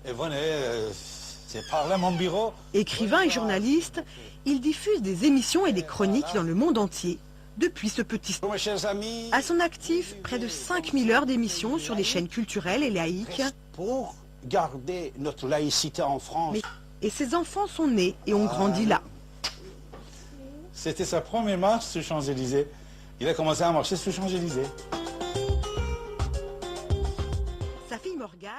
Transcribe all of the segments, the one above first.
Et venez, c'est par là mon bureau. Écrivain et journaliste, il diffuse des émissions et des chroniques dans le monde entier. Depuis ce petit stade. Mes chers amis, À son actif, près de 5000 heures d'émissions sur des chaînes culturelles et laïques. pour garder notre laïcité en France. Et ses enfants sont nés et ont grandi là. C'était sa première marche sur Champs-Élysées. Il a commencé à marcher sur Champs-Élysées. Sa fille Morgane.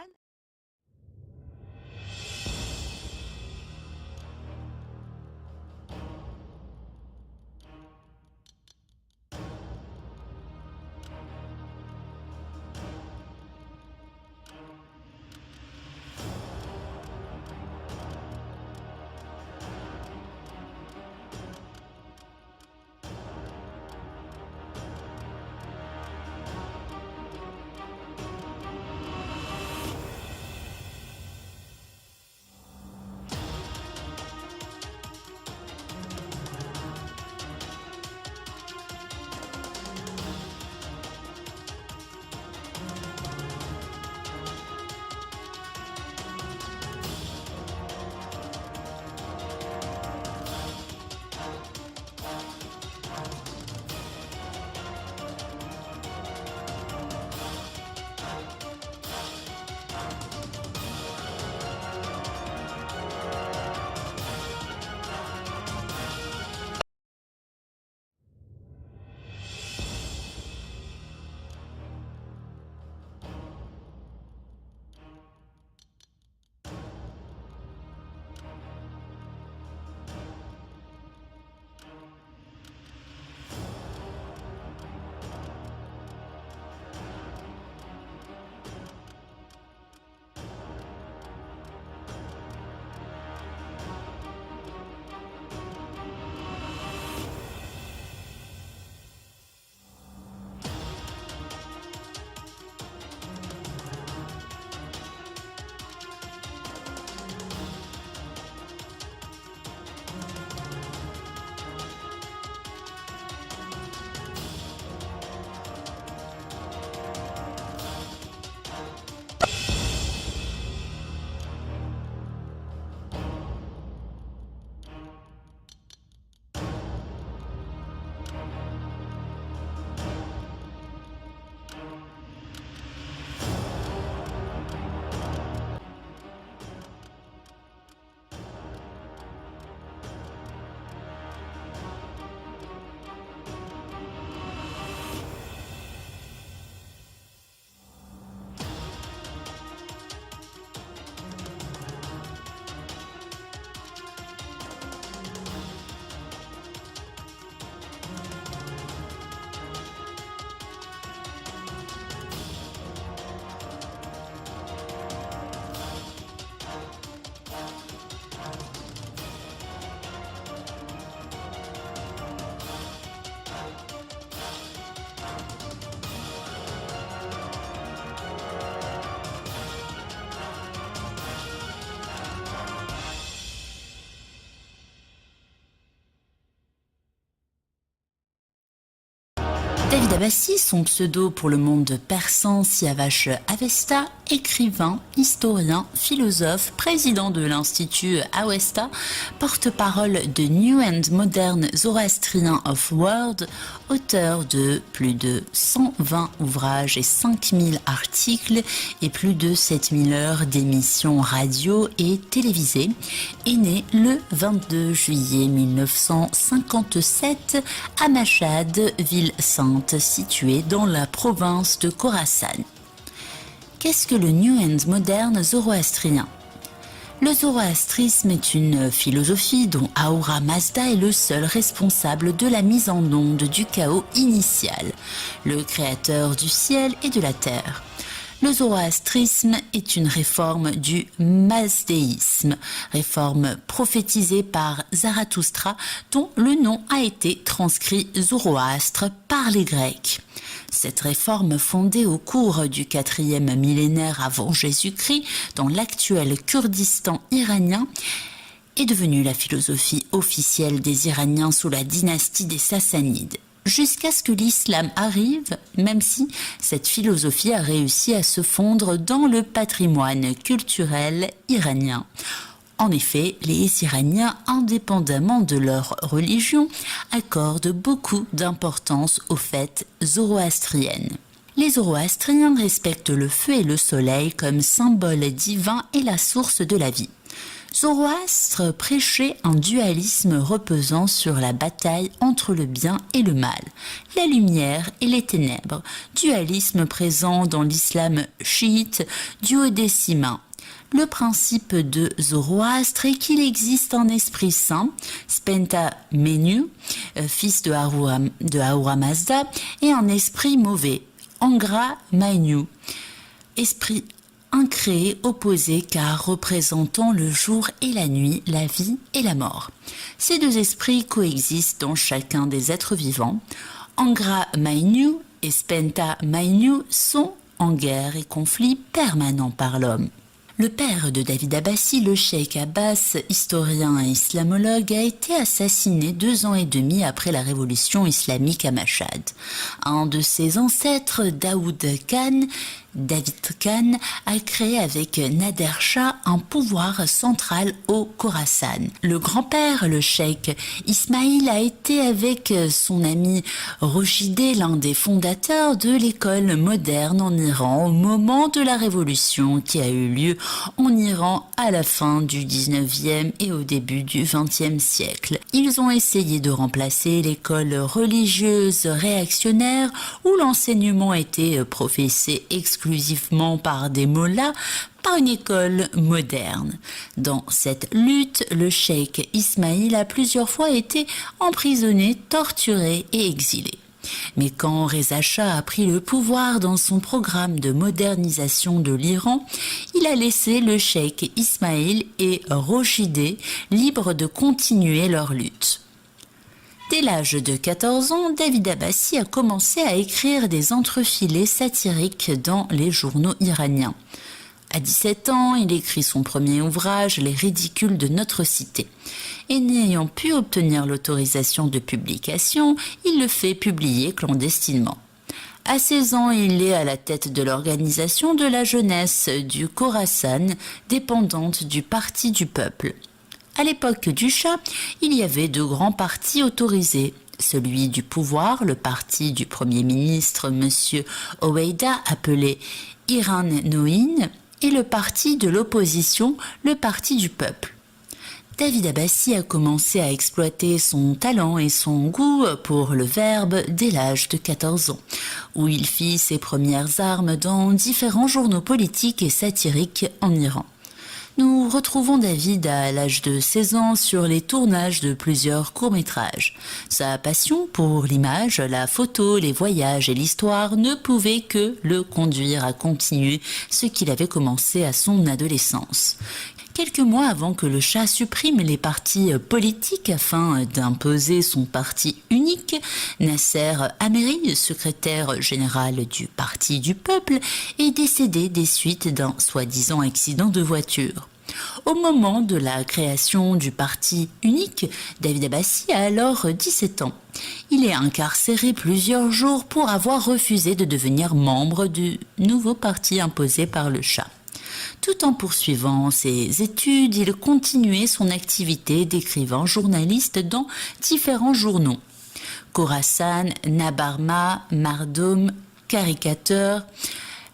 David Abbassi, son pseudo pour le monde persan Siavash Avesta, écrivain, historien, philosophe, président de l'Institut Avesta, porte-parole de New and Modern Zoroastrian of World, auteur de plus de 120 ouvrages et 5000 articles et plus de 7000 heures d'émissions radio et télévisées, est né le 22 juillet 1957 à Mashhad, ville sainte située dans la province de Khorasan. Qu'est-ce que le New and Modern zoroastrien ? Le zoroastrisme est une philosophie dont Ahura Mazda est le seul responsable de la mise en onde du chaos initial, le créateur du ciel et de la terre. Le zoroastrisme est une réforme du mazdéisme, réforme prophétisée par Zarathustra, dont le nom a été transcrit Zoroastre par les Grecs. Cette réforme fondée au cours du 4e millénaire avant Jésus-Christ dans l'actuel Kurdistan iranien est devenue la philosophie officielle des Iraniens sous la dynastie des Sassanides. jusqu'à ce que l'islam arrive, même si cette philosophie a réussi à se fondre dans le patrimoine culturel iranien. En effet, les Iraniens, indépendamment de leur religion, accordent beaucoup d'importance aux fêtes zoroastriennes. Les zoroastriens respectent le feu et le soleil comme symbole divin et la source de la vie. Zoroastre prêchait un dualisme reposant sur la bataille entre le bien et le mal, la lumière et les ténèbres, dualisme présent dans l'islam chiite duodécimain. Le principe de Zoroastre est qu'il existe un esprit saint, Spenta Menu, fils de Ahura Mazda, et un esprit mauvais, Angra Mainyu, esprit incréé opposé car représentant le jour et la nuit, la vie et la mort. Ces deux esprits coexistent dans chacun des êtres vivants. Angra Mainyu et Spenta Mainyu sont en guerre et conflit permanent par l'homme. Le père de David Abbassi, le cheikh Abbas, historien et islamologue, a été assassiné 2 ans et demi après la révolution islamique à Mashhad. Un de ses ancêtres, David Khan, a créé avec Nader Shah un pouvoir central au Khorasan. Le grand-père, le cheikh Ismail, a été avec son ami Rochidé l'un des fondateurs de l'école moderne en Iran au moment de la révolution qui a eu lieu en Iran à la fin du 19e et au début du 20e siècle. Ils ont essayé de remplacer l'école religieuse réactionnaire où l'enseignement était professé exclusivement par des mollahs par une école moderne. Dans cette lutte, le cheikh Ismail a plusieurs fois été emprisonné, torturé et exilé. Mais quand Reza Shah a pris le pouvoir dans son programme de modernisation de l'Iran, il a laissé le cheikh Ismail et Rochidé libres de continuer leur lutte. Dès l'âge de 14 ans, David Abbassi a commencé à écrire des entrefilets satiriques dans les journaux iraniens. À 17 ans, il écrit son premier ouvrage, Les ridicules de notre cité. Et n'ayant pu obtenir l'autorisation de publication, il le fait publier clandestinement. À 16 ans, il est à la tête de l'organisation de la jeunesse du Khorasan, dépendante du Parti du peuple. À l'époque du Shah, il y avait 2 grands partis autorisés. Celui du pouvoir, le parti du Premier ministre M. Oweida, appelé Iran Noin, et le parti de l'opposition, le Parti du peuple. David Abbassi a commencé à exploiter son talent et son goût pour le verbe dès l'âge de 14 ans, où il fit ses premières armes dans différents journaux politiques et satiriques en Iran. Nous retrouvons David à l'âge de 16 ans sur les tournages de plusieurs courts-métrages. Sa passion pour l'image, la photo, les voyages et l'histoire ne pouvait que le conduire à continuer ce qu'il avait commencé à son adolescence. Quelques mois avant que le Shah supprime les partis politiques afin d'imposer son parti unique, Nasser Ameri, secrétaire général du Parti du peuple, est décédé des suites d'un soi-disant accident de voiture. Au moment de la création du parti unique, David Abbassi a alors 17 ans. Il est incarcéré plusieurs jours pour avoir refusé de devenir membre du nouveau parti imposé par le Shah. Tout en poursuivant ses études, il continuait son activité d'écrivain journaliste dans différents journaux. Khorasan, Nabarma, Mardom, Caricateur.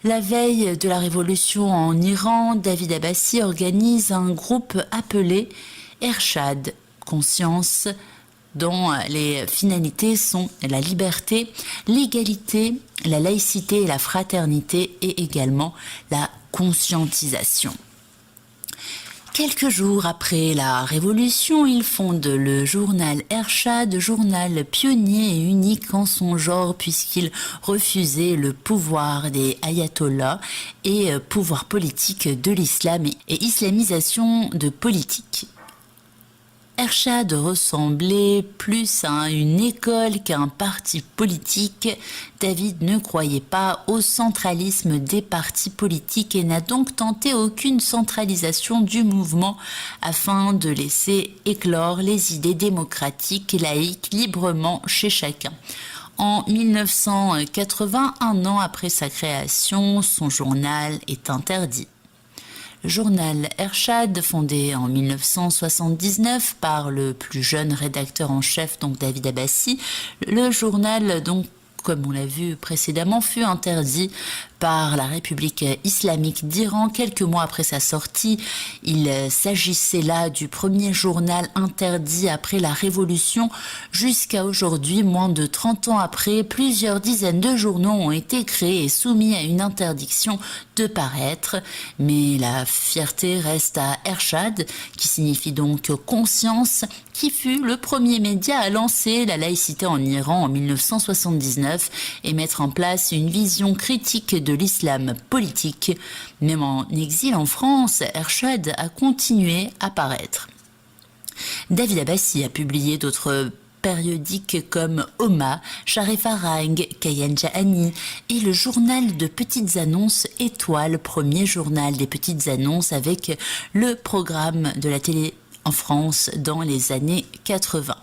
La veille de la révolution en Iran, David Abbassi organise un groupe appelé Ershad, Conscience, dont les finalités sont la liberté, l'égalité, la laïcité et la fraternité et également la conscientisation. Quelques jours après la Révolution, il fonde le journal Ershad, journal pionnier et unique en son genre puisqu'il refusait le pouvoir des ayatollahs et pouvoir politique de l'islam et islamisation de politique. Ershad ressemblait plus à une école qu'à un parti politique. David ne croyait pas au centralisme des partis politiques et n'a donc tenté aucune centralisation du mouvement afin de laisser éclore les idées démocratiques et laïques librement chez chacun. En 1980, un an après sa création, son journal est interdit. Le journal Ershad, fondé en 1979 par le plus jeune rédacteur en chef, donc David Abbassi, le journal, donc, comme on l'a vu précédemment, fut interdit par la République islamique d'Iran quelques mois après sa sortie. Il s'agissait là du premier journal interdit après la Révolution. Jusqu'à aujourd'hui, moins de 30 ans après, plusieurs dizaines de journaux ont été créés et soumis à une interdiction de paraître. Mais la fierté reste à Ershad, qui signifie donc conscience, qui fut le premier média à lancer la laïcité en Iran en 1979 et mettre en place une vision critique de l'islam politique. Même en exil en France, Ershad a continué à paraître. David Abbassi a publié d'autres périodiques comme Oma, Sharifarang, Kayan Jahani et le journal de petites annonces Étoile, premier journal des petites annonces avec le programme de la télé en France dans les années 80.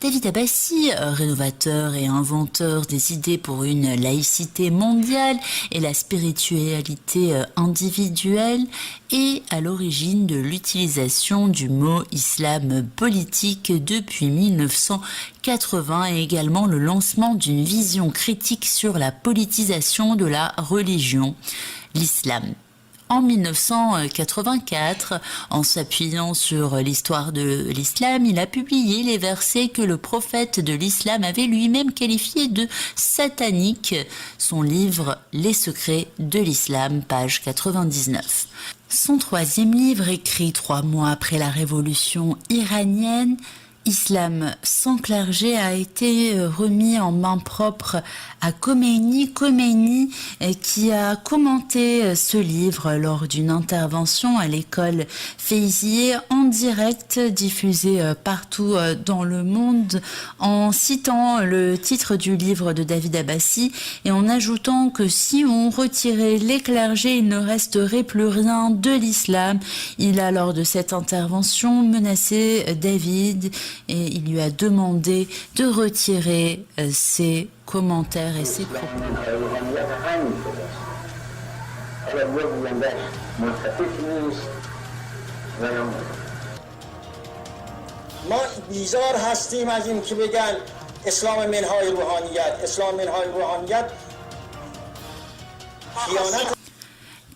David Abbassi, rénovateur et inventeur des idées pour une laïcité mondiale et la spiritualité individuelle, est à l'origine de l'utilisation du mot islam politique depuis 1980 et également le lancement d'une vision critique sur la politisation de la religion, l'islam. En 1984, en s'appuyant sur l'histoire de l'islam, il a publié les versets que le prophète de l'islam avait lui-même qualifiés de sataniques. Son livre « Les secrets de l'islam », page 99. Son troisième livre, écrit 3 mois après la révolution iranienne, Islam sans clergé, a été remis en main propre à Khomeini. Khomeini qui a commenté ce livre lors d'une intervention à l'école Feyzieh en direct diffusée partout dans le monde en citant le titre du livre de David Abbassi et en ajoutant que si on retirait les clergés, il ne resterait plus rien de l'islam. Il a lors de cette intervention menacé David et il lui a demandé de retirer ses commentaires et ses propos. ما بیزار هستیم از این که بگن اسلام منهای روحانیت اسلام منهای روحانیت خیانت.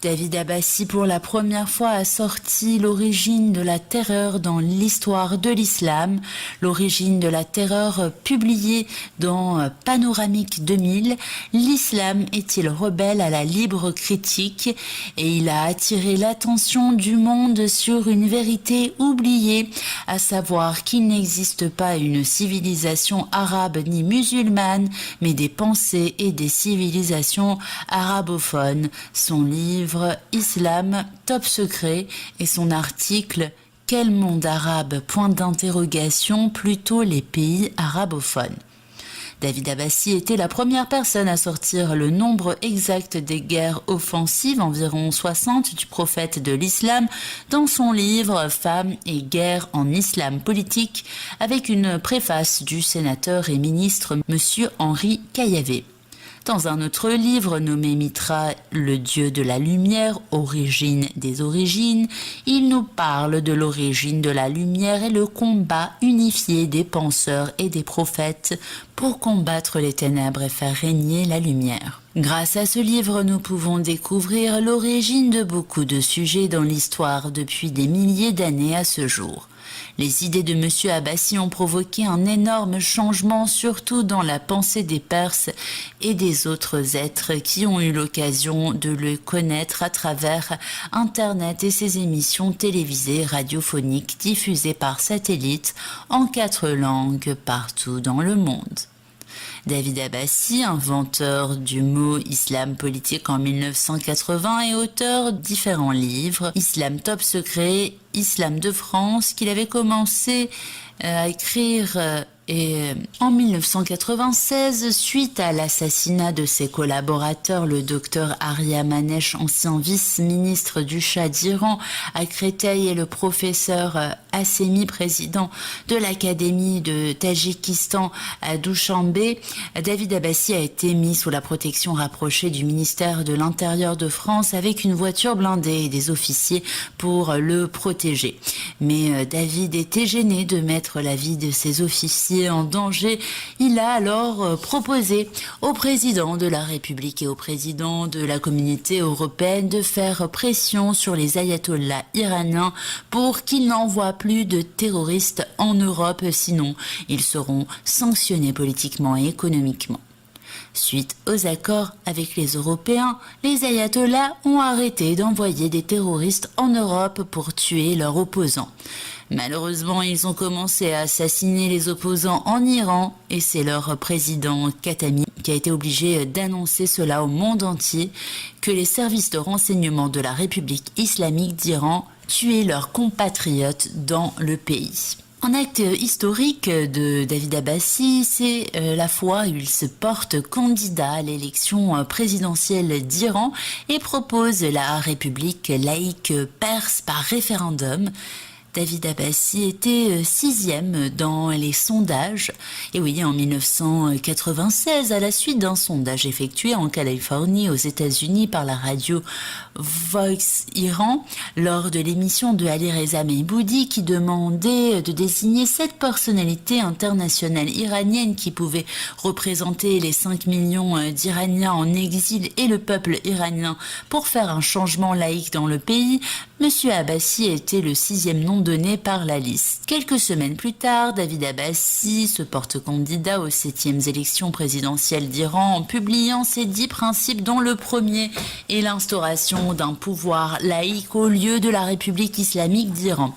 David Abbassi, pour la première fois, a sorti l'origine de la terreur dans l'histoire de l'islam. L'origine de la terreur publiée dans Panoramique 2000. L'islam est-il rebelle à la libre critique? Et il a attiré l'attention du monde sur une vérité oubliée, à savoir qu'il n'existe pas une civilisation arabe ni musulmane, mais des pensées et des civilisations arabophones. Son livre Islam, top secret et son article Quel monde arabe? Point d'interrogation, plutôt les pays arabophones. David Abbassi était la première personne à sortir le nombre exact des guerres offensives, environ 60, du prophète de l'islam, dans son livre Femmes et guerres en islam politique, avec une préface du sénateur et ministre M. Henri Caillavet. Dans un autre livre nommé Mitra, le dieu de la lumière, origine des origines, il nous parle de l'origine de la lumière et le combat unifié des penseurs et des prophètes pour combattre les ténèbres et faire régner la lumière. Grâce à ce livre, nous pouvons découvrir l'origine de beaucoup de sujets dans l'histoire depuis des milliers d'années à ce jour. Les idées de M. Abbassi ont provoqué un énorme changement, surtout dans la pensée des Perses et des autres êtres qui ont eu l'occasion de le connaître à travers Internet et ses émissions télévisées radiophoniques diffusées par satellite en 4 langues partout dans le monde. David Abbassi, inventeur du mot islam politique en 1980 et auteur de différents livres, Islam top secret, Islam de France, qu'il avait commencé à écrire Et en 1996, suite à l'assassinat de ses collaborateurs, le docteur Arya Manesh, ancien vice-ministre du Shah d'Iran à Créteil, et le professeur Hassemi, président de l'Académie de Tadjikistan à Douchanbé, David Abbassi a été mis sous la protection rapprochée du ministère de l'Intérieur de France avec une voiture blindée et des officiers pour le protéger. Mais David était gêné de mettre la vie de ses officiers en danger. Il a alors proposé au président de la République et au président de la communauté européenne de faire pression sur les ayatollahs iraniens pour qu'ils n'envoient plus de terroristes en Europe, sinon ils seront sanctionnés politiquement et économiquement. Suite aux accords avec les Européens, les ayatollahs ont arrêté d'envoyer des terroristes en Europe pour tuer leurs opposants. Malheureusement, ils ont commencé à assassiner les opposants en Iran et c'est leur président Khatami qui a été obligé d'annoncer cela au monde entier, que les services de renseignement de la République islamique d'Iran tuaient leurs compatriotes dans le pays. Un acte historique de David Abbassi, c'est la fois où il se porte candidat à l'élection présidentielle d'Iran et propose la République laïque perse par référendum. David Abbassi était 6e dans les sondages. Et oui, en 1996, à la suite d'un sondage effectué en Californie, aux États-Unis, par la radio Voice Iran, lors de l'émission de Ali Reza Mehboudi, qui demandait de désigner 7 personnalités internationales iraniennes qui pouvaient représenter les 5 millions d'Iraniens en exil et le peuple iranien pour faire un changement laïque dans le pays, M. Abbassi était le 6e nom donné par la liste. Quelques semaines plus tard, David Abbassi se porte candidat aux 7e élections présidentielles d'Iran en publiant ses 10 principes, dont le premier est l'instauration d'un pouvoir laïque au lieu de la République islamique d'Iran.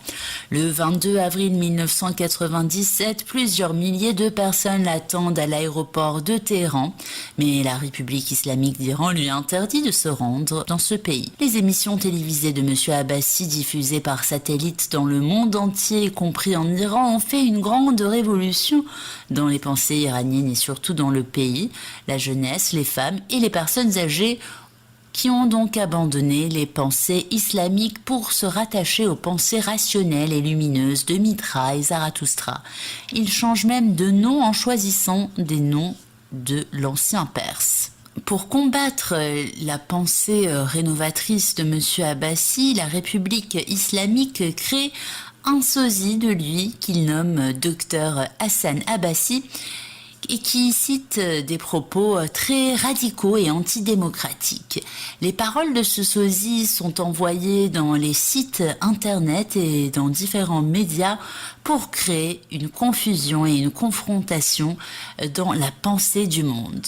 Le 22 avril 1997, plusieurs milliers de personnes l'attendent à l'aéroport de Téhéran, mais la République islamique d'Iran lui interdit de se rendre dans ce pays. Les émissions télévisées de M. Abbassi, diffusées par satellite dans le monde entier, y compris en Iran, ont fait une grande révolution dans les pensées iraniennes et surtout dans le pays. La jeunesse, les femmes et les personnes âgées qui ont donc abandonné les pensées islamiques pour se rattacher aux pensées rationnelles et lumineuses de Mitra et Zarathustra. Ils changent même de nom en choisissant des noms de l'ancien perse. Pour combattre la pensée rénovatrice de M. Abbassi, la République islamique crée un sosie de lui qu'il nomme Dr Hassan Abbassi et qui cite des propos très radicaux et antidémocratiques. Les paroles de ce sosie sont envoyées dans les sites internet et dans différents médias pour créer une confusion et une confrontation dans la pensée du monde.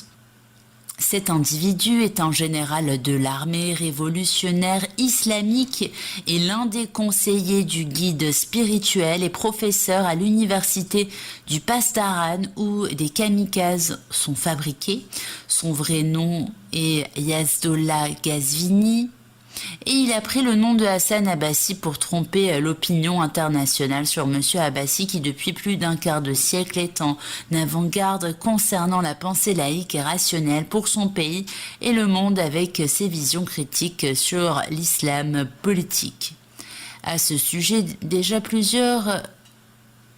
Cet individu est un général de l'armée révolutionnaire islamique et l'un des conseillers du guide spirituel et professeur à l'université du Pasdaran où des kamikazes sont fabriqués. Son vrai nom est Yazdollah Ghazvini. Et il a pris le nom de Hassan Abbassi pour tromper l'opinion internationale sur M. Abbassi qui depuis plus d'un quart de siècle est en avant-garde concernant la pensée laïque et rationnelle pour son pays et le monde avec ses visions critiques sur l'islam politique. À ce sujet, déjà plusieurs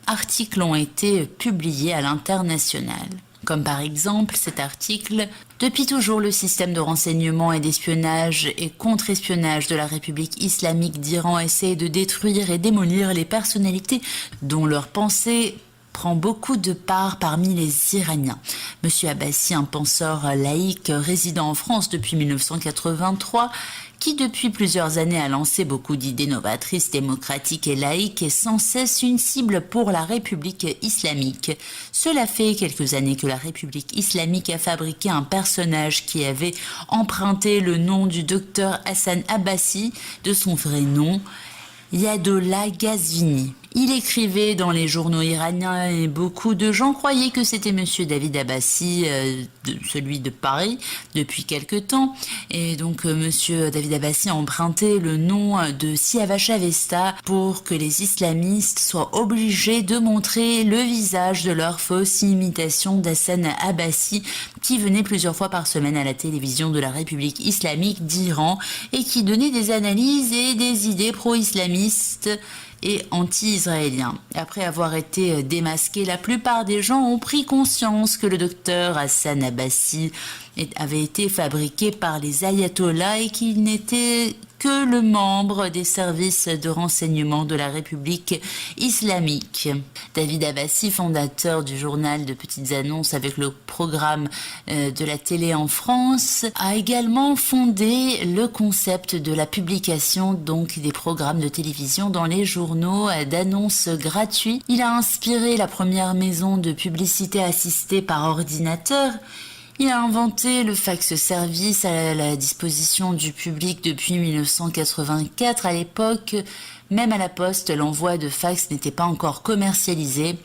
articles ont été publiés à l'international. Comme par exemple cet article « Depuis toujours, le système de renseignement et d'espionnage et contre-espionnage de la République islamique d'Iran essaie de détruire et démolir les personnalités dont leur pensée prend beaucoup de part parmi les Iraniens. M. Abbassi, un penseur laïque résidant en France depuis 1983, qui depuis plusieurs années a lancé beaucoup d'idées novatrices, démocratiques et laïques, est sans cesse une cible pour la République islamique. Cela fait quelques années que la République islamique a fabriqué un personnage qui avait emprunté le nom du docteur Hassan Abbassi de son vrai nom, Yazdollah Ghazvini. Il écrivait dans les journaux iraniens et beaucoup de gens croyaient que c'était monsieur David Abbassi, celui de Paris, depuis quelque temps. Et donc monsieur David Abbassi a emprunté le nom de Siavash Avesta pour que les islamistes soient obligés de montrer le visage de leur fausse imitation d'Hassan Abbassi, qui venait plusieurs fois par semaine à la télévision de la République islamique d'Iran et qui donnait des analyses et des idées pro-islamistes et anti-israélien. Après avoir été démasqué, la plupart des gens ont pris conscience que le docteur Hassan Abbassi avait été fabriqué par les ayatollahs et qu'il n'était que le membre des services de renseignement de la République islamique. David Abbassi, fondateur du journal de petites annonces avec le programme de la télé en France, a également fondé le concept de la publication donc des programmes de télévision dans les journaux d'annonces gratuits. Il a inspiré la première maison de publicité assistée par ordinateur. Il a inventé le fax service à la disposition du public depuis 1984. À l'époque, même à la poste, l'envoi de fax n'était pas encore commercialisé.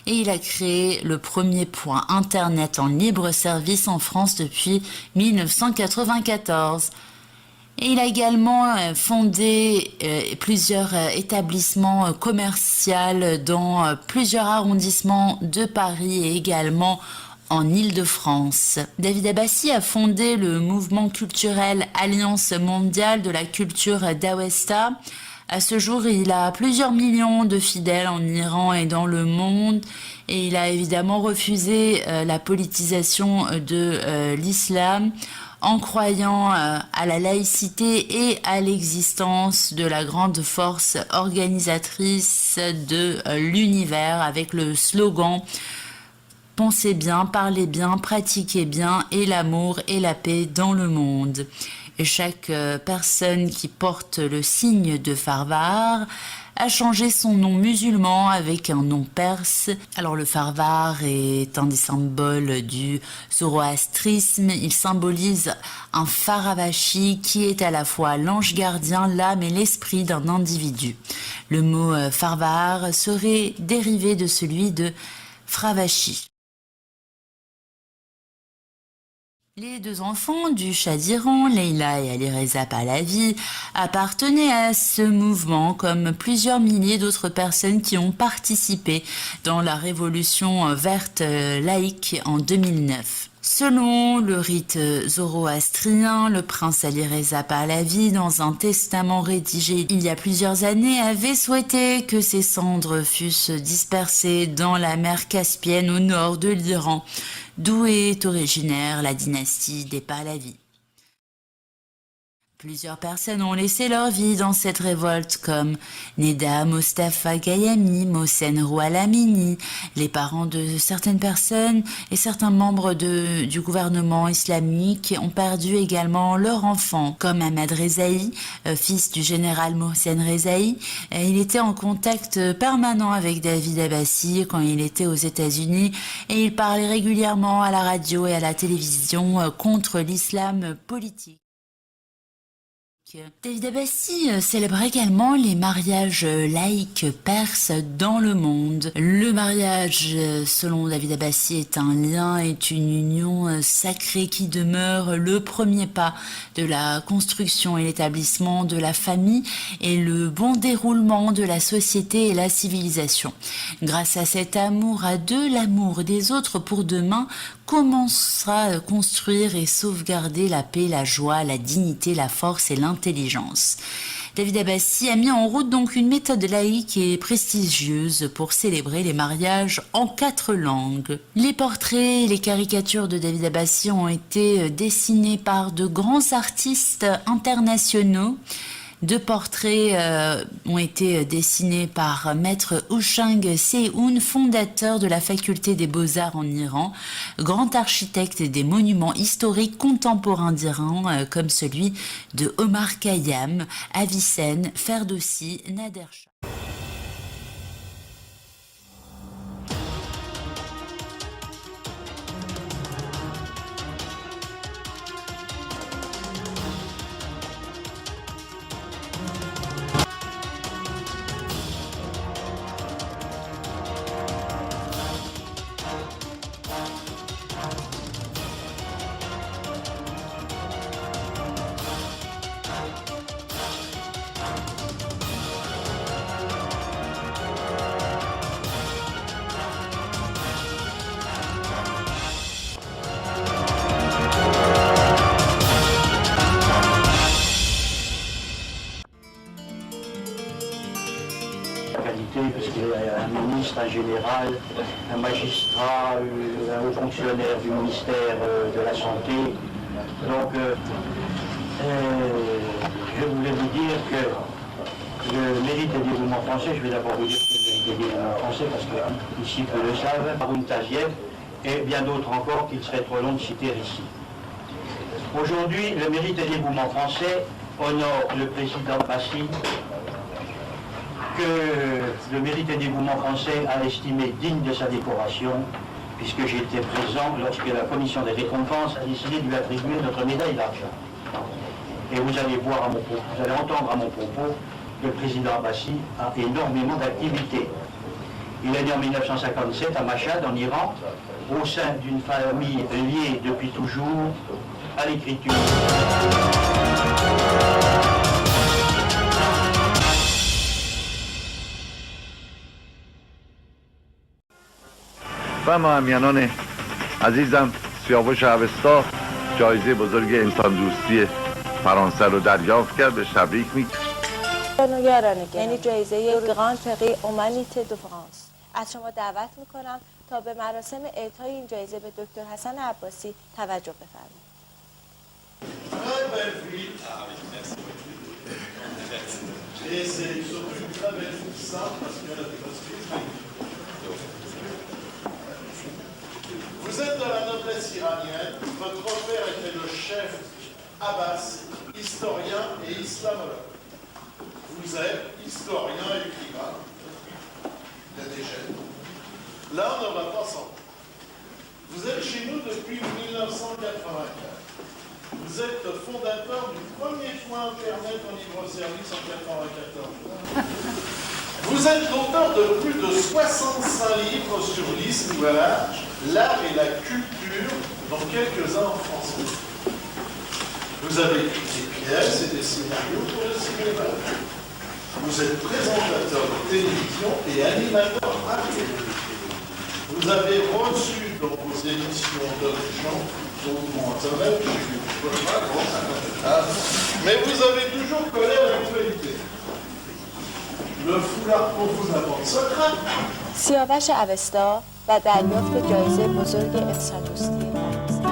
Et il a créé le premier point Internet en libre service en France depuis 1994. Et il a également fondé plusieurs établissements commerciaux dans plusieurs arrondissements de Paris et également en Île-de-France. David Abbassi a fondé le mouvement culturel Alliance mondiale de la culture d'Awesta. À ce jour, il a plusieurs millions de fidèles en Iran et dans le monde et il a évidemment refusé la politisation de l'islam en croyant à la laïcité et à l'existence de la grande force organisatrice de l'univers avec le slogan « Pensez bien, parlez bien, pratiquez bien et l'amour et la paix dans le monde ». Et chaque personne qui porte le signe de Farvar a changé son nom musulman avec un nom perse. Alors le Farvar est un des symboles du zoroastrisme. Il symbolise un Faravashi qui est à la fois l'ange gardien, l'âme et l'esprit d'un individu. Le mot Farvar serait dérivé de celui de Fravashi. Les deux enfants du Shah d'Iran, Leila et Alireza Pahlavi, appartenaient à ce mouvement comme plusieurs milliers d'autres personnes qui ont participé dans la révolution verte laïque en 2009. Selon le rite zoroastrien, le prince Alireza Pahlavi, dans un testament rédigé il y a plusieurs années, avait souhaité que ses cendres fussent dispersées dans la mer Caspienne au nord de l'Iran, d'où est originaire la dynastie des Pahlavi. Plusieurs personnes ont laissé leur vie dans cette révolte comme Neda Mostafa Gayami, Mohsen Rouhalamini, les parents de certaines personnes et certains membres du gouvernement islamique ont perdu également leurs enfants, comme Ahmad Rezaï, fils du général Mohsen Rezaï. Il était en contact permanent avec David Abbassi quand il était aux États-Unis et il parlait régulièrement à la radio et à la télévision contre l'islam politique. David Abbassi célèbre également les mariages laïques perses dans le monde. Le mariage, selon David Abbassi, est un lien, est une union sacrée qui demeure le premier pas de la construction et l'établissement de la famille et le bon déroulement de la société et la civilisation. Grâce à cet amour à deux, l'amour des autres pour demain commencera à construire et sauvegarder la paix, la joie, la dignité, la force et l'intelligence. David Abbassi a mis en route donc une méthode laïque et prestigieuse pour célébrer les mariages en 4 langues. Les portraits et les caricatures de David Abbassi ont été dessinés par de grands artistes internationaux. 2 portraits ont été dessinés par maître Ushang Sehoun, fondateur de la faculté des beaux-arts en Iran, grand architecte des monuments historiques contemporains d'Iran comme celui de Omar Khayyam, Avicenne, Ferdowsi, Nader Shah. reste un général, un magistrat, un haut fonctionnaire du ministère de la Santé. Donc, je voulais vous dire que le mérite et dévouement français, je vais d'abord vous dire que le mérite et dévouement français, parce que ici peu le savent, Haroun Taziev et bien d'autres encore qu'il serait trop long de citer ici. Aujourd'hui, le mérite et dévouement français honore le président Passy, que le mérite et dévouement français a estimé digne de sa décoration, puisque j'étais présent lorsque la commission des récompenses a décidé de lui attribuer notre médaille d'argent. Et vous allez voir vous allez entendre à mon propos que le président Abbasi a énormément d'activités. Il est né en 1957 à Mashhad, en Iran, au sein d'une famille liée depuis toujours à l'écriture. و همینان عزیزم سیاوش اوستا جایزه بزرگ انسان دوستی فرانسه رو دریافت کرد. به تبریک میگم. یعنی جایزه گراند پری اومانیته دو فرانس. از شما دعوت میکنم تا به مراسم اعطای این جایزه به دکتر حسن عباسی توجه بفرمایید. Vous êtes de la noblesse iranienne, votre père était le chef Abbas, historien et islamologue. Vous êtes historien et écrivain. Il y a des gènes. Là, on ne va pas s'en. Vous êtes chez nous depuis 1984. Vous êtes le fondateur du premier point Internet en libre-service en 1994. Vous êtes l'auteur de plus de 65 livres sur l'histoire, l'art et la culture, dont quelques-uns en français. Vous avez écrit des pièces et des scénarios pour le cinéma. Vous êtes présentateur de télévision et animateur radio. Vous avez reçu dans vos émissions d'autres gens, dont Internet, mais vous avez toujours collé à l'actualité. Le foulard pour vous apporte secret. سیاوش اوستا و دریافت جایزه بزرگ انسان دوستی فرانسه.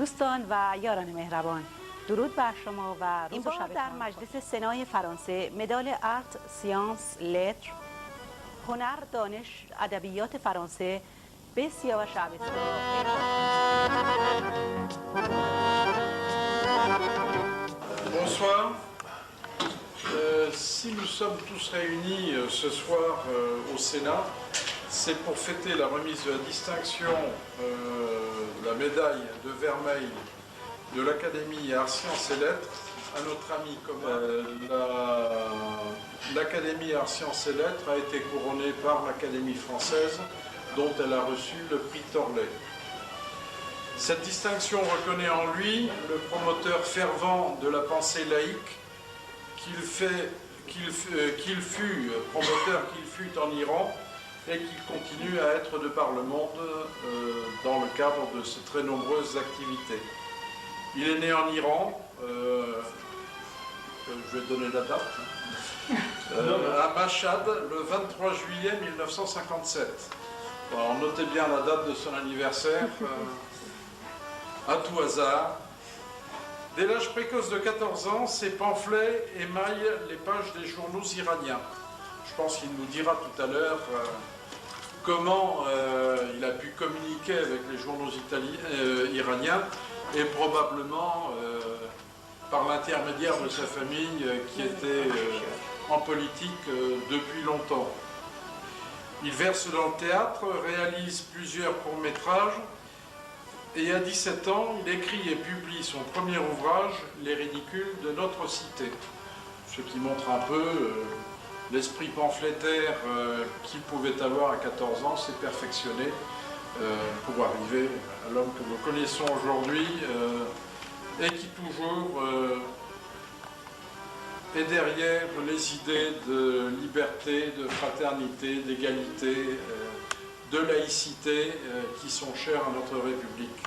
دوستان و یاران مهربان، درود بر شما و روز و شبتان. در مجلس سنای فرانسه مدال آرت، سیانس، لتر، هنر، دانش، ادبیات فرانسه به سیاوش عبستان. Bonsoir. Si nous sommes tous réunis ce soir au Sénat, c'est pour fêter la remise de la distinction de la médaille de vermeil de l'Académie Arts, Sciences et Lettres à notre ami commun. L'Académie Arts, Sciences et Lettres a été couronnée par l'Académie française, dont elle a reçu le prix Torlet. Cette distinction reconnaît en lui le promoteur fervent de la pensée laïque qu'il fut promoteur qu'il fut en Iran et qu'il continue à être de par le monde dans le cadre de ses très nombreuses activités. Il est né en Iran, je vais donner la date, à Mashhad le 23 juillet 1957. Alors, notez bien la date de son anniversaire, à tout hasard. Dès l'âge précoce de 14 ans, ses pamphlets émaillent les pages des journaux iraniens. Je pense qu'il nous dira tout à l'heure comment il a pu communiquer avec les journaux iraniens et probablement par l'intermédiaire de sa famille qui était en politique depuis longtemps. Il verse dans le théâtre, réalise plusieurs courts-métrages et à 17 ans, il écrit et publie son premier ouvrage, Les Ridicules de notre cité. Ce qui montre un peu l'esprit pamphlétaire qu'il pouvait avoir à 14 ans, s'est perfectionné pour arriver à l'homme que nous connaissons aujourd'hui et qui toujours est derrière les idées de liberté, de fraternité, d'égalité, de laïcité qui sont chères à notre République.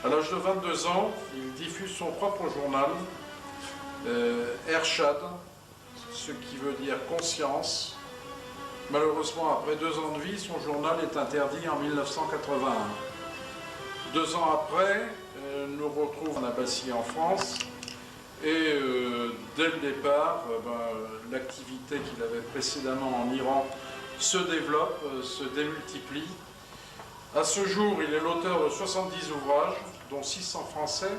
À l'âge de 22 ans, il diffuse son propre journal, Ershad, ce qui veut dire conscience. Malheureusement, après 2 ans de vie, son journal est interdit en 1981. 2 ans après, nous retrouvons en Abbassie en France et dès le départ, l'activité qu'il avait précédemment en Iran se développe, se démultiplie. À ce jour, il est l'auteur de 70 ouvrages, dont 6 en français.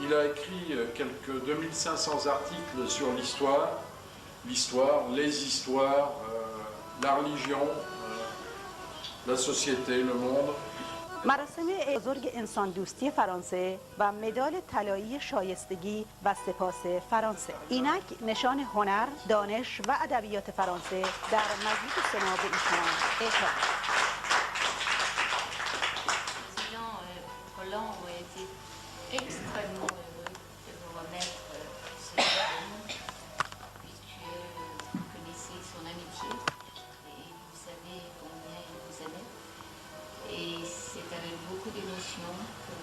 Il a écrit quelques 2500 articles sur l'histoire, les histoires, la religion, la société, le monde. مراسم بزرگ انسان دوستی فرانسه و مدال طلایی شایستگی و سپاس فرانسه. اینک نشان هنر، دانش و ادبیات فرانسه در مجلس سنا به ایشان اعطا. Extrêmement heureux de vous remettre ce diplôme, puisque vous connaissez son amitié et vous savez combien il vous aimait. Et c'est avec beaucoup d'émotion que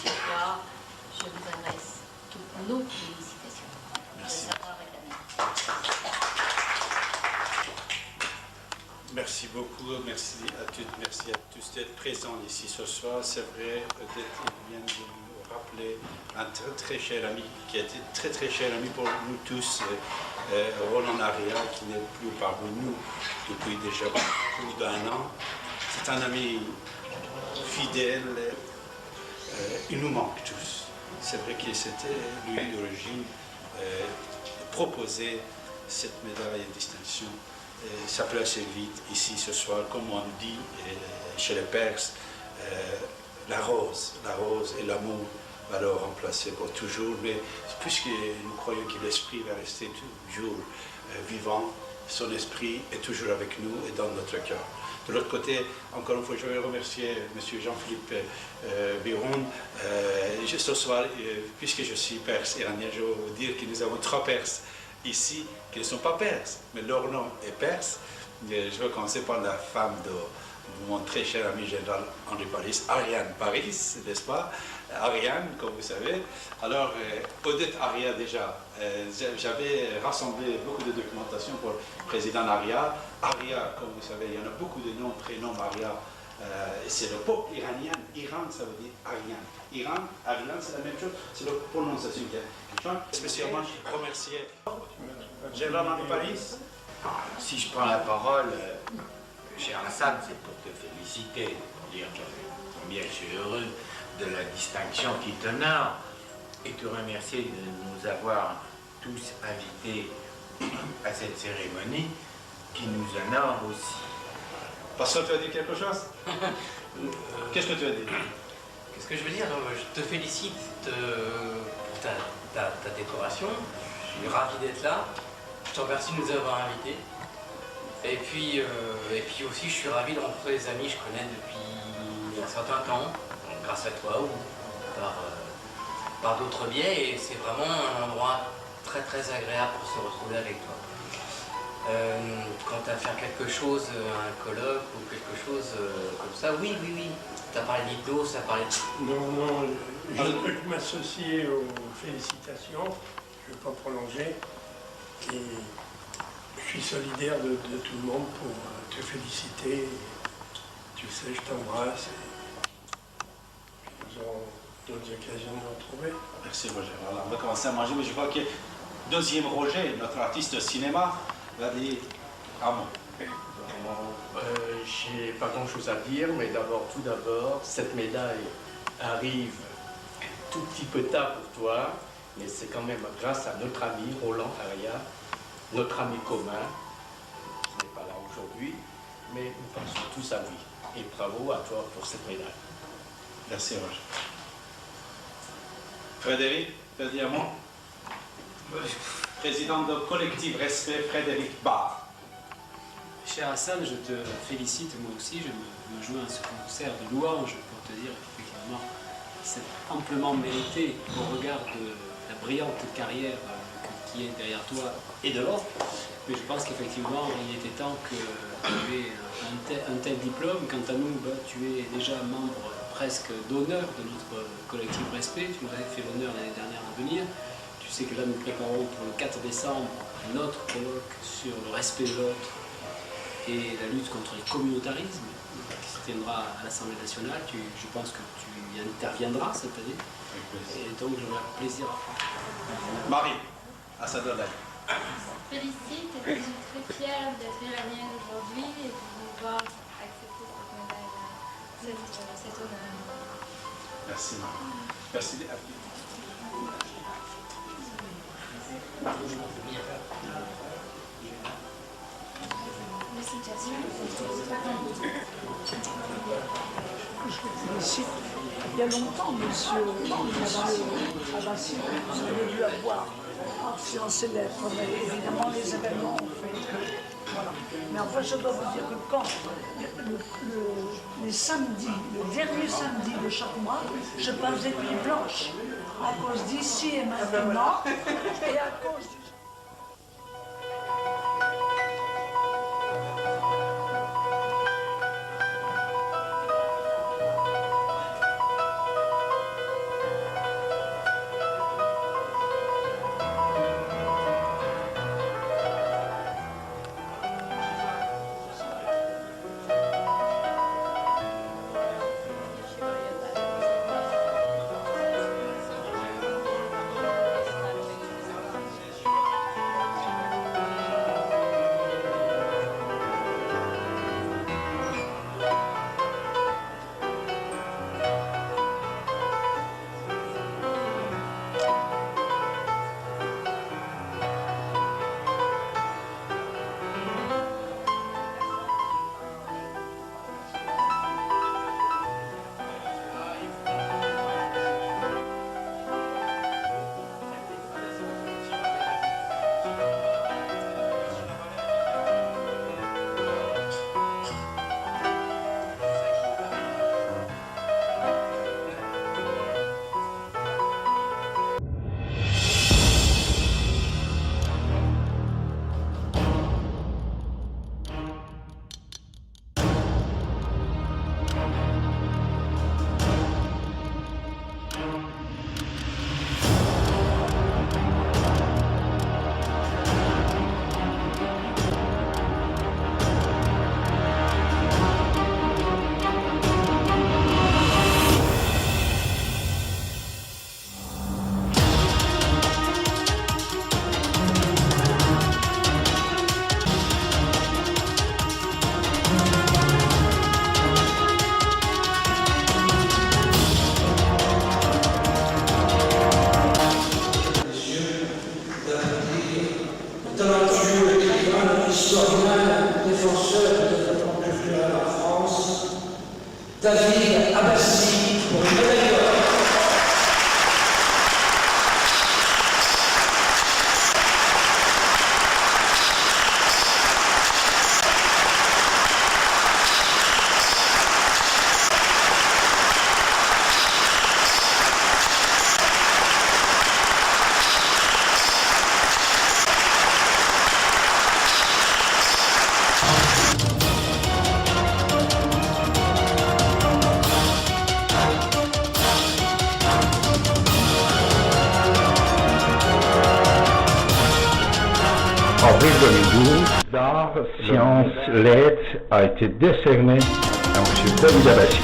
ce soir, je vous adresse toutes nos félicitations. Merci. De savoir réclamer. Merci beaucoup, merci à toutes, merci à tous d'être présents ici ce soir. C'est vrai, peut-être il vient de nous rappeler un très cher ami, qui a été très cher ami pour nous tous, Roland Aria, qui n'est plus parmi nous depuis déjà plus d'1 an. C'est un ami fidèle, il nous manque tous. C'est vrai que c'était lui d'origine proposer cette médaille de distinction. Ça peut assez vite ici ce soir, comme on dit chez les Perses, la rose et l'amour va le remplacer pour toujours, mais puisque nous croyons que l'esprit va rester toujours vivant, son esprit est toujours avec nous et dans notre cœur. De l'autre côté, encore une fois, je vais remercier M. Jean-Philippe Biron. Ce soir, puisque je suis perse iranien, je vais vous dire que nous avons 3 Perses ici qui ne sont pas perses, mais leur nom est perse. Je vais commencer par la femme de mon très cher ami général Henri Paris, Ariane Paris, n'est-ce pas? Ariane, comme vous savez. Alors, Odette Aria déjà, j'avais rassemblé beaucoup de documentation pour le président Aria. Aria, comme vous savez, il y en a beaucoup de noms, prénoms Aria C'est le peuple iranien. Iran, ça veut dire Aryan. Iran, Aryan, c'est la même chose. C'est la prononciation qui change. Spécialement remercier Gérard de Paris. Si je prends la parole, cher Hassan, c'est pour te féliciter, pour dire combien je suis heureux de la distinction qui t'honore et te remercier de nous avoir tous invités à cette cérémonie qui nous honore aussi. Pasteur, tu as dit quelque chose? Qu'est-ce que tu as dit? Qu'est-ce que je veux dire? Je te félicite pour ta décoration. Je suis ravi d'être là. Je te remercie de nous avoir invités. Et puis aussi, je suis ravi de rencontrer des amis que je connais depuis un certain temps, grâce à toi ou par d'autres biais. Et c'est vraiment un endroit très très agréable pour se retrouver avec toi. Quant à faire quelque chose, un colloque ou quelque chose comme ça, oui. Tu as parlé d'Ido, ça parlait de... Non, je peux m'associer aux félicitations. Je ne vais pas prolonger. Et je suis solidaire de tout le monde pour te féliciter. Tu sais, je t'embrasse. Nous aurons d'autres occasions de nous retrouver. Merci Roger. Voilà, on va commencer à manger, mais je crois que deuxième Roger, notre artiste de cinéma, va dire un mot. J'ai pas grand-chose à dire, mais tout d'abord, cette médaille arrive un tout petit peu tard pour toi, mais c'est quand même grâce à notre ami Roland Faria, notre ami commun, qui n'est pas là aujourd'hui, mais nous pensons tous à lui. Et bravo à toi pour cette médaille. Merci Roger. Frédéric, tu as dit un mot? Président de collectif Respect, Frédéric Barr. Cher Hassan, je te félicite moi aussi, je me joins à ce concert de louanges pour te dire effectivement c'est amplement mérité au regard de la brillante carrière qui est derrière toi et devant. Mais je pense qu'effectivement il était temps que tu aies un tel diplôme. Quant à nous, tu es déjà membre presque d'honneur de notre collectif Respect. Tu nous avais fait l'honneur l'année dernière de venir. Tu sais que là nous préparons pour le 4 décembre notre colloque sur le respect de l'autre et la lutte contre les communautarismes qui se tiendra à l'Assemblée nationale. Je pense que tu y interviendras cette année. Et donc j'aurai plaisir à faire. Marie, à sa donne. Félicite, et je suis très fière d'être iranienne aujourd'hui et de pouvoir accepter cette médaille, cet honneur. Merci Marie. Merci. Ici, il y a longtemps, monsieur Abbassi, vous avez dû avoir influencé l'être, mais évidemment les événements ont fait que... Voilà. Mais enfin, je dois vous dire que quand les samedis, le dernier samedi de chaque mois, je passe des nuits blanches à cause d'ici et maintenant, et à cause du... Abbassi pour une médaille d'or. En avril 2012, d'art, sciences, lettres a été décerné à M. David Abbassi.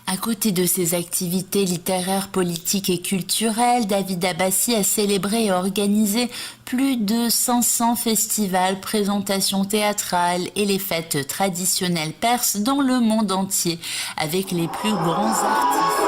À côté de ses activités littéraires, politiques et culturelles, David Abbassi a célébré et organisé plus de 500 festivals, présentations théâtrales et les fêtes traditionnelles perses dans le monde entier, avec les plus grands artistes.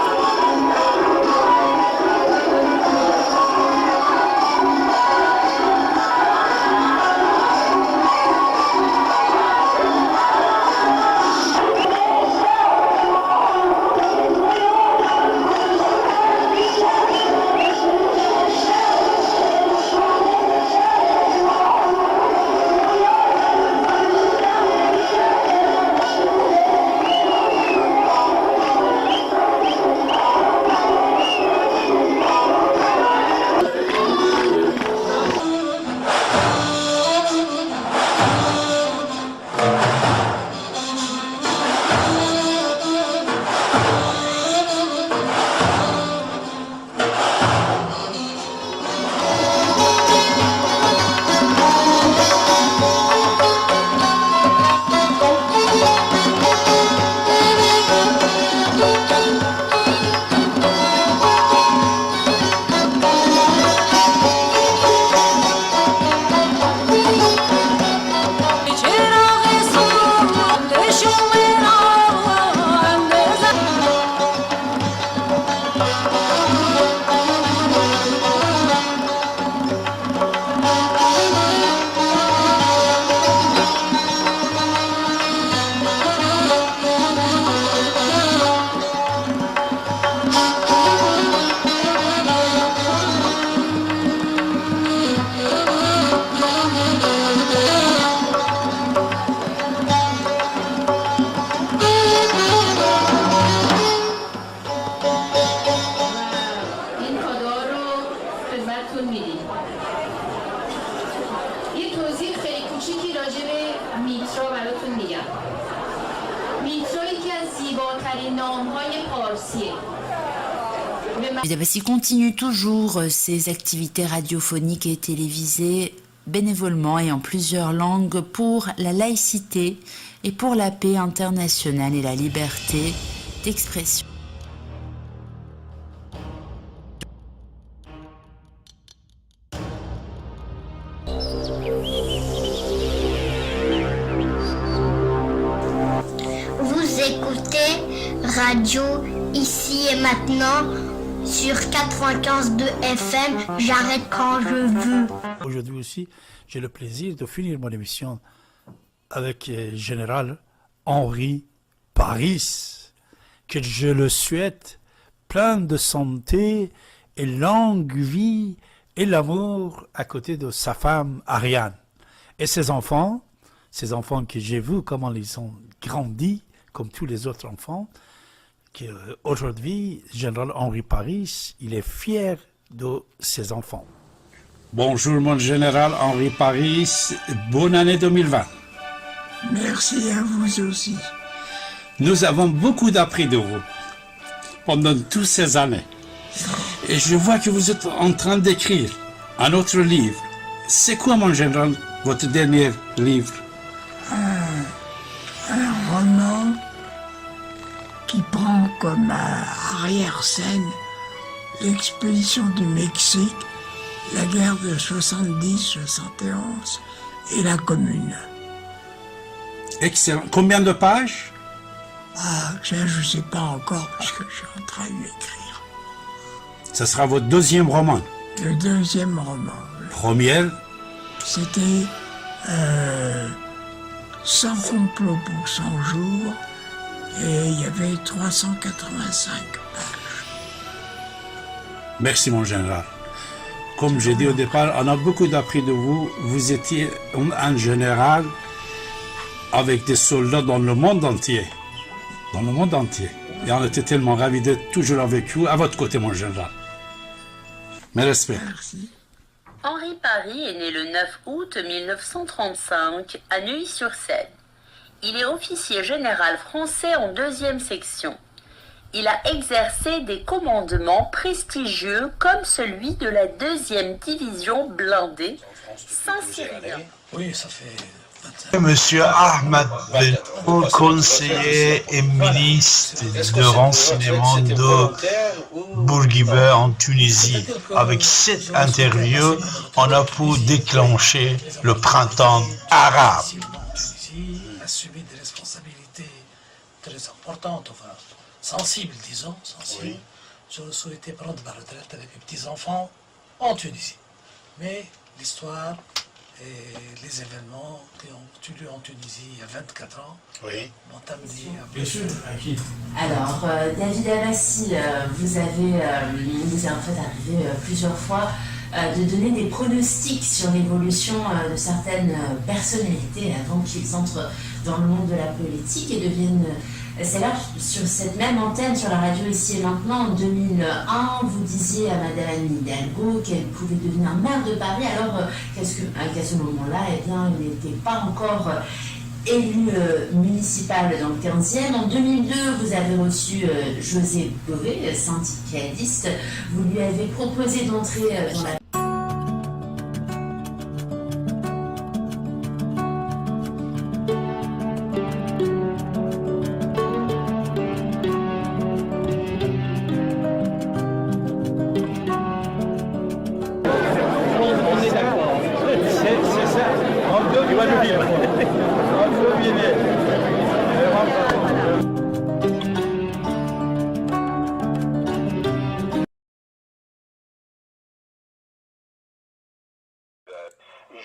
David Abbassi continue toujours ses activités radiophoniques et télévisées bénévolement et en plusieurs langues pour la laïcité et pour la paix internationale et la liberté d'expression. Vous écoutez Radio Ici et Maintenant sur 95.2 FM, j'arrête quand je veux. Aujourd'hui aussi, j'ai le plaisir de finir mon émission avec le général Henri Paris, que je le souhaite plein de santé et longue vie et l'amour à côté de sa femme Ariane. Et ses enfants que j'ai vu comment ils ont grandi, comme tous les autres enfants, qu'aujourd'hui, le général Henri Paris, il est fier de ses enfants. Bonjour mon général Henri Paris, bonne année 2020. Merci à vous aussi. Nous avons beaucoup appris de vous pendant toutes ces années. Et je vois que vous êtes en train d'écrire un autre livre. C'est quoi mon général, votre dernier livre? Un roman qui prend comme arrière-scène l'expédition du Mexique la guerre de 70-71 et la Commune. Excellent. Combien de pages? Ah, je ne sais pas encore parce que je suis en train d'écrire. Ce sera votre deuxième roman. Le deuxième roman. Première? C'était 100 complots pour 100 jours et il y avait 385 pages. Merci mon général. Comme j'ai dit au départ, on a beaucoup appris de vous. Vous étiez un général avec des soldats dans le monde entier. Dans le monde entier. Et on était tellement ravis d'être toujours avec vous, à votre côté mon général. Mes respects. Merci. Henri Paris est né le 9 août 1935 à Neuilly-sur-Seine. Il est officier général français en 2e section. Il a exercé des commandements prestigieux comme celui de la 2e division blindée Saint-Cyrien. Oui, ça fait... Monsieur Ahmed Belko, conseiller et ministre de renseignement de Bourguiba en Tunisie. Avec cette interview, on a pu déclencher le printemps arabe. Tunisie a subi des responsabilités très importantes, enfin sensibles, disons, sensibles. Oui. Je souhaitais prendre ma retraite avec mes petits-enfants en Tunisie. Mais l'histoire et les événements qui ont eu lieu en Tunisie il y a 24 ans m'ont amené à... Bien sûr, Alors, David Abbassi, vous êtes en fait arrivé plusieurs fois de donner des pronostics sur l'évolution de certaines personnalités avant qu'ils entrent dans le monde de la politique et deviennent... C'est là, sur cette même antenne, sur la radio Ici et Maintenant, en 2001, vous disiez à Madame Hidalgo qu'elle pouvait devenir maire de Paris, alors qu'à ce moment-là, eh bien, il n'était pas encore élu municipal dans le 15e. En 2002, vous avez reçu José Bové, syndicaliste. Vous lui avez proposé d'entrer dans la...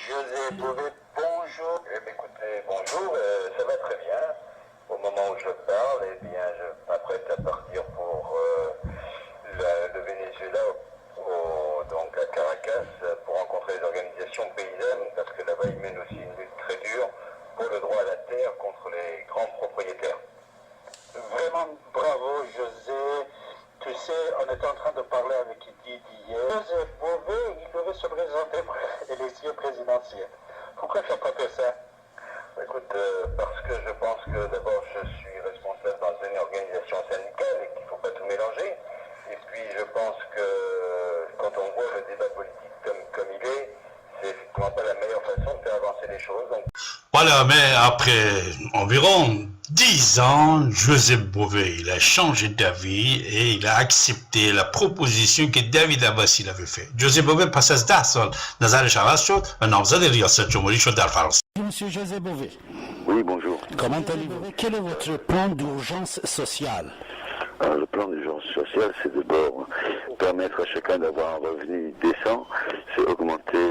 José Bové, bonjour. Écoutez, bonjour, ça va très bien. Au moment où je parle, eh bien, je m'apprête à partir pour le Venezuela, donc à Caracas, pour rencontrer les organisations paysannes, parce que là-bas, ils mènent aussi une lutte très dure pour le droit à la terre contre les grands propriétaires. Vraiment, bravo, José. Tu sais, on était en train de parler avec Didier. José Bové, il devait se présenter pour l'élection présidentielle. Pourquoi tu n'as pas fait ça? Écoute, parce que je pense que d'abord je suis responsable dans une organisation syndicale et qu'il ne faut pas tout mélanger. Et puis je pense que quand on voit le débat politique comme il est, c'est effectivement pas la meilleure façon de faire avancer les choses. Donc... Voilà, mais après environ 10 ans, José Bové, il a changé d'avis et il a accepté la proposition que David Abbassi avait faite. José Bové پس از 10 سال نظرش عوض شد و نامزد ریاست جمهوری شد در فرانسه. Monsieur José Bové. Oui, bonjour. Comment allez-vous? Quel est votre plan d'urgence sociale? Alors, le plan d'urgence sociale, c'est d'abord permettre à chacun d'avoir un revenu décent, c'est augmenter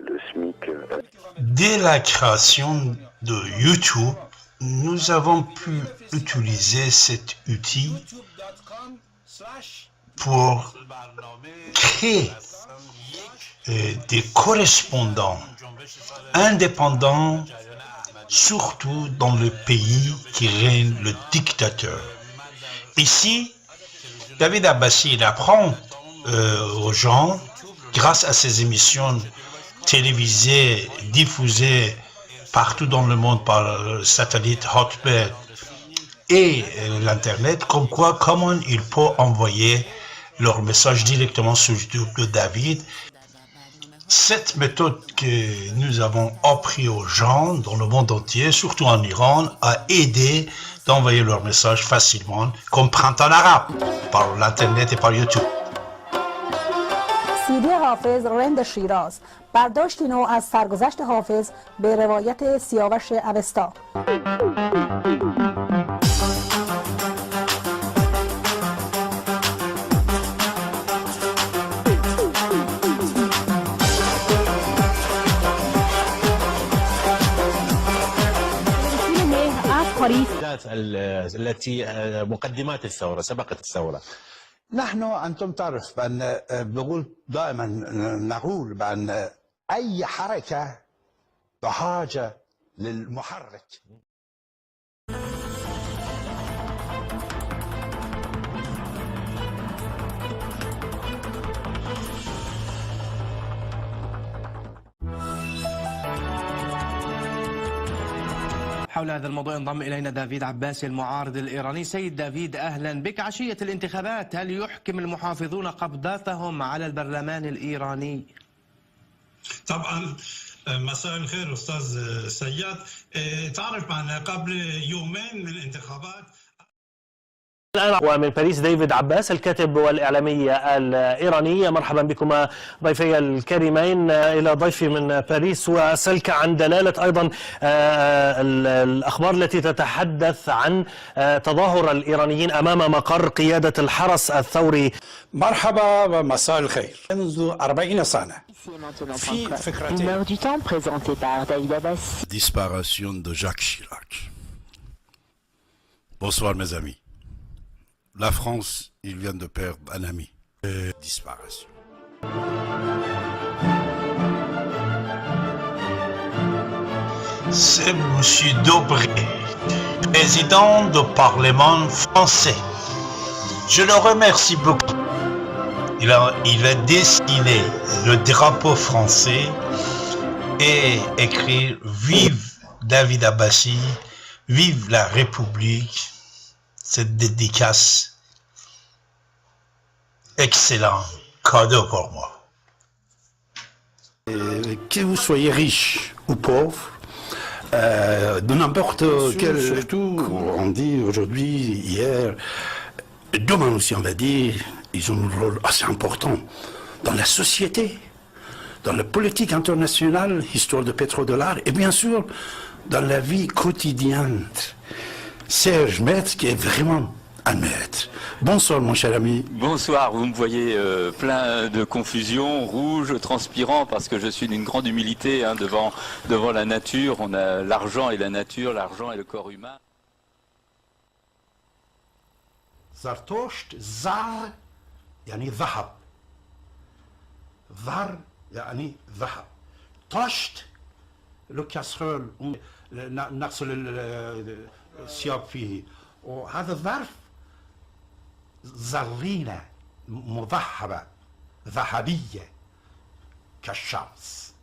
le SMIC. Dès la création de YouTube, nous avons pu utiliser cet outil pour créer des correspondants indépendants, surtout dans le pays qui règne le dictateur. Ici, David Abbassi il apprend aux gens, grâce à ces émissions télévisées, diffusées partout dans le monde par le satellite Hotbird et l'Internet, comme quoi, comment ils peuvent envoyer leur message directement sur YouTube de David. Cette méthode que nous avons appris aux gens dans le monde entier, surtout en Iran, a aidé d'envoyer leur message facilement, comme Printemps arabe, par l'Internet et par YouTube. CD حافظ رند شیراز برداشتی نو از سرگذشت حافظ به روایت سیاوش اوستا. التي مقدمات الثورة سبقت الثورة. نحن أنتم تعرف بأن دائما نقول بأن أي حركة بحاجة للمحرك. حول هذا الموضوع ينضم إلينا دافيد عباسي المعارض الإيراني. سيد دافيد أهلا بك. عشية الانتخابات هل يحكم المحافظون قبضتهم على البرلمان الإيراني؟ طبعا مساء الخير أستاذ سياد. تعرف معنا قبل يومين من الانتخابات. الآن ومن باريس ديفيد عباس الكاتب والإعلامي الإيراني. مرحبا بكما ضيفي الكريمين. إلى ضيفي من باريس وأسألك عن دلالة أيضا الأخبار التي تتحدث عن تظاهر الإيرانيين أمام مقر قيادة الحرس الثوري. مرحبا ومساء الخير. منذ 40 سنة في فكرتين. Disparition de Jacques Chirac. Bonsoir mes amis. La France, il vient de perdre un ami. Disparition. C'est M. Dobré, président du Parlement français. Je le remercie beaucoup. Il a dessiné le drapeau français et écrit « Vive David Abbassi, vive la République ». Cette dédicace, excellent cadeau pour moi. Que vous soyez riche ou pauvre, de n'importe quel... Surtout, on dit aujourd'hui, hier, demain aussi on va dire, ils ont un rôle assez important dans la société, dans la politique internationale, histoire de pétrodollar, et bien sûr, dans la vie quotidienne. Serge Maître, qui est vraiment un maître. Bonsoir mon cher ami. Bonsoir, vous me voyez plein de confusion, rouge, transpirant, parce que je suis d'une grande humilité devant la nature. On a l'argent et la nature, l'argent et le corps humain. Zartosht, Zar, yani ذهب. Var, yani ذهب. Tosht, le casserole, نغسل الثياب فيه. وهذا الظرف زرينة مذهبة ذهبية كالشمس.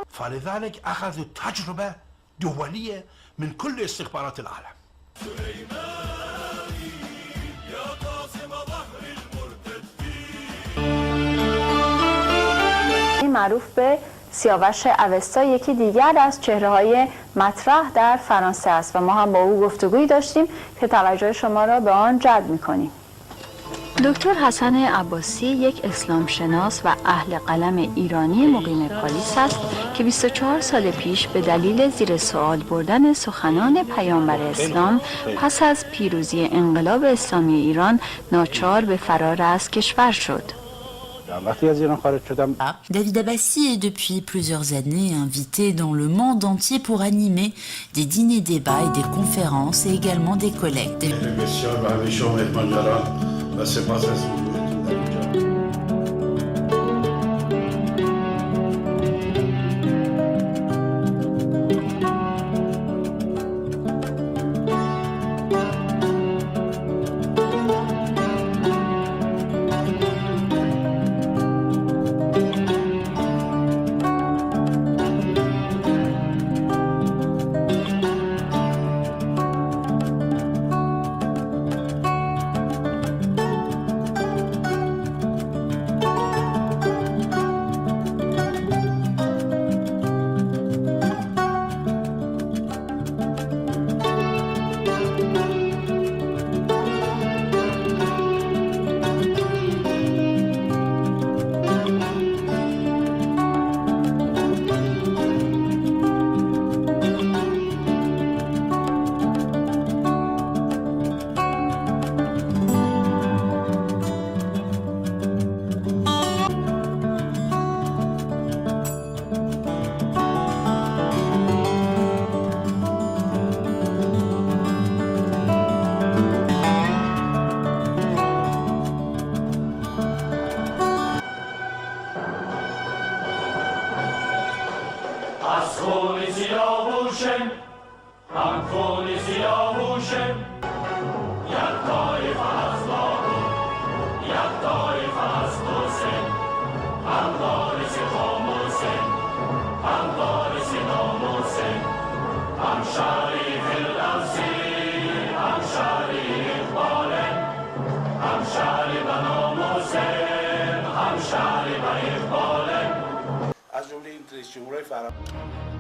فلذلك أخذوا تجربة دولية من كل استخبارات العالم. معروف به سیاوش اوستا یکی دیگر از چهره‌های مطرح در فرانسه است و ما هم با او گفتگویی داشتیم که توجه شما را به آن جلب می‌کنیم. دکتر حسن عباسی یک اسلام شناس و اهل قلم ایرانی مقیم پاریس است که 24 سال پیش به دلیل زیر سوال بردن سخنان پیامبر اسلام پس از پیروزی انقلاب اسلامی ایران ناچار به فرار از کشور شد. David Abbassi est depuis plusieurs années invité dans le monde entier pour animer des dîners-débats et des conférences et également des collectes. سیاهوشم هم خون سیاهوشم یک طایفه از لاهور یک طایفه از توسن هم وارث خاموسن هم وارث ناموسن هم شریف الأوسی هم شریف اقبالن هم شریف ناموسن هم شریف اقبالن از جمله این رئیس جمهورهای فرانسه